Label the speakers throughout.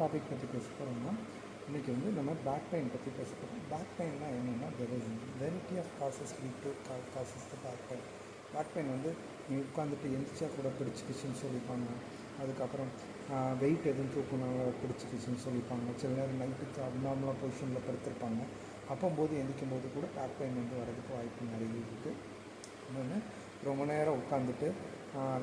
Speaker 1: Topic பற்றி பேச போகிறோம்னா இன்றைக்கி வந்து நம்ம பேக் பெயின் பற்றி பேச போகிறோம். பேக் பெயின்னா என்னென்னா there is variety of causes lead to causes the back pain. Back pain வந்து நீ உட்காந்துட்டு எந்திரிச்சா கூட பிடிச்சிக்கிச்சின்னு சொல்லிப்பாங்க. அதுக்கப்புறம் வெயிட் எதுவும் தூக்குனால பிடிச்சிக்கிச்சின்னு சொல்லிப்பாங்க. சில நேரம் நைட்டுக்கு அப்நார்மலாக பொசிஷனில் படுத்திருப்பாங்க. அப்போம்போது எந்திரிக்கும் போது கூட பேக் பெயின் வந்து வரதுக்கு வாய்ப்பு நிறைய இருக்குது. இன்னொன்று, ரொம்ப நேரம் உட்காந்துட்டு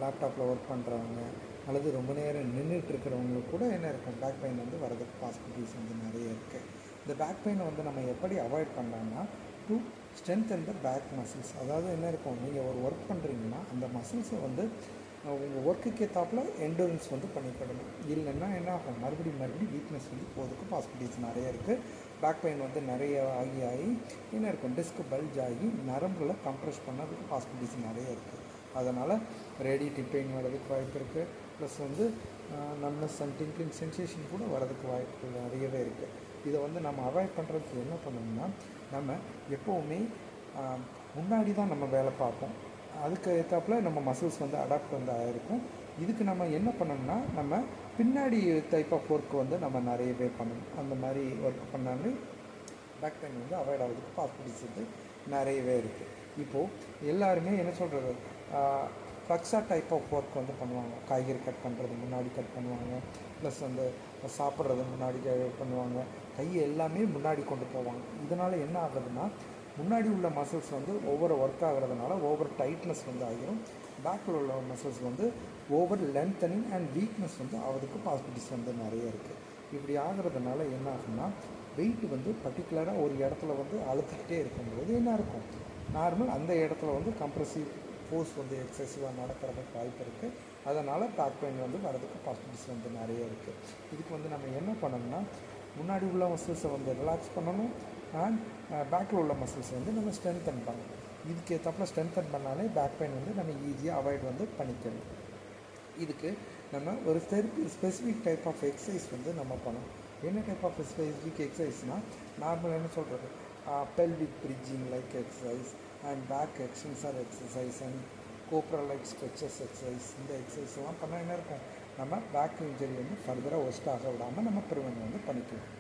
Speaker 1: லேப்டாப்பில் ஒர்க் பண்ணுறவங்க அல்லது ரொம்ப நேரம் நின்றுட்டு இருக்கிறவங்களுக்கு கூட என்ன இருக்கும், பேக் பெயின் வந்து வரதுக்கு பாசிபிலிட்டிஸ் வந்து நிறைய இருக்குது. இந்த பேக் பெயினை வந்து நம்ம எப்படி அவாய்ட் பண்ணலாம்னா, to strengthen the back muscles. அதாவது என்ன இருக்கும், நீங்கள் ஒரு ஒர்க் பண்ணுறீங்கன்னா அந்த மசில்ஸை வந்து உங்கள் ஒர்க்குக்கு ஏற்றாப்புல எண்டூரன்ஸ் வந்து பண்ணிக்கிடணும். இல்லைன்னா என்ன ஆகும், மறுபடியும் வீக்னஸ் வந்து போகிறதுக்கு பாசிபிலிட்டிஸ் நிறைய இருக்குது. பேக் பெயின் வந்து நிறைய ஆகி என்ன இருக்கும், டிஸ்க் பல்ஜ் ஆகி நரம்புகளை கம்ப்ரெஸ் பண்ணதுக்கு பாசிபிலிட்டிஸ் நிறைய இருக்குது. அதனால் ரேடியேட்டிவ் பெயின் வரதுக்கு வாய்ப்பு இருக்குது. ப்ளஸ் வந்து நம்னஸ் அண்ட் டிங்கிங் சென்சேஷன் கூட வரதுக்கு வாய்ப்புகள் நிறையவே இருக்குது. இதை வந்து நம்ம அவாய்ட் பண்ணுறதுக்கு என்ன பண்ணணும்னா, நம்ம எப்போவுமே முன்னாடி தான் நம்ம வேலை பார்ப்போம். அதுக்கு ஏற்றாப்புல நம்ம மசில்ஸ் வந்து அடாப்ட் வந்து ஆகிருக்கும். இதுக்கு நம்ம என்ன பண்ணணும்னா, நம்ம பின்னாடி டைப் ஆஃப் ஒர்க் வந்து நம்ம நிறையவே பண்ணணும். அந்த மாதிரி ஒர்க் பண்ணாலே பேக் பெயின் வந்து அவாய்ட் ஆகிறதுக்கு பாசிபிலிட்டிஸ் வந்து நிறையவே இருக்குது. இப்போது எல்லாருமே என்ன சொல்கிறது, ஃப்ளக்ஸா டைப் ஆஃப் ஒர்க் வந்து பண்ணுவாங்க. காய்கறி கட் பண்ணுறது முன்னாடி கட் பண்ணுவாங்க. ப்ளஸ் வந்து சாப்பிட்றது முன்னாடி பண்ணுவாங்க. கையை எல்லாமே முன்னாடி கொண்டு போவாங்க. இதனால் என்ன ஆகுதுன்னா, முன்னாடி உள்ள மசில்ஸ் வந்து ஓவர் ஒர்க் ஆகிறதுனால ஓவர் டைட்னஸ் வந்து ஆகிரும். பேக்கில் உள்ள மசில்ஸ் வந்து ஓவர் லென்த்தனிங் அண்ட் வீக்னஸ் வந்து ஆகிறதுக்கு பாசிபிலிட்டிஸ் வந்து நிறைய இருக்குது. இப்படி ஆகிறதுனால என்ன ஆகும்னா, வெயிட் வந்து பர்டிகுலராக ஒரு இடத்துல வந்து அழுத்திக்கிட்டே இருக்கும்போது என்ன இருக்கும், நார்மல் அந்த இடத்துல வந்து கம்ப்ரெசிவ் ஃபோர்ஸ் வந்து எக்ஸசிவாக நடக்கிறதுக்கு வாய்ப்பு இருக்குது. அதனால் பேக் பெயின் வந்து வரதுக்கு பாசிபிலிட்டிஸ் வந்து நிறைய இருக்குது. இதுக்கு வந்து நம்ம என்ன பண்ணணும்னா, முன்னாடி உள்ள மசில்ஸை வந்து ரிலாக்ஸ் பண்ணணும் அண்ட் பேக்கில் உள்ள மசில்ஸை வந்து நம்ம ஸ்ட்ரென்தன் பண்ணணும். இதுக்கு ஏற்றாப்புல ஸ்ட்ரென்தன் பண்ணாலே பேக் பெயின் வந்து நம்ம ஈஸியாக அவாய்ட் வந்து பண்ணிக்கணும். இதுக்கு நம்ம ஒரு ஸ்பெசிஃபிக் டைப் ஆஃப் எக்ஸசைஸ் வந்து நம்ம பண்ணணும். என்ன டைப் ஆஃப் ஸ்பெசிஃபிக் எக்ஸசைஸ்னால், நார்மலாக என்ன சொல்கிறது, pelvic bridging like exercise and back extensor exercise and cobra like stretches exercise. இந்த எக்ஸசைஸ்லாம் பண்ணால் என்ன இருக்கும், நம்ம பேக் இன்ஜரி வந்து ஃபர்தராக ஒர்ஸ்ட் ஆக விடாமல் நம்ம ப்ரிவென்ட் வந்து பண்ணிக்கலாம்.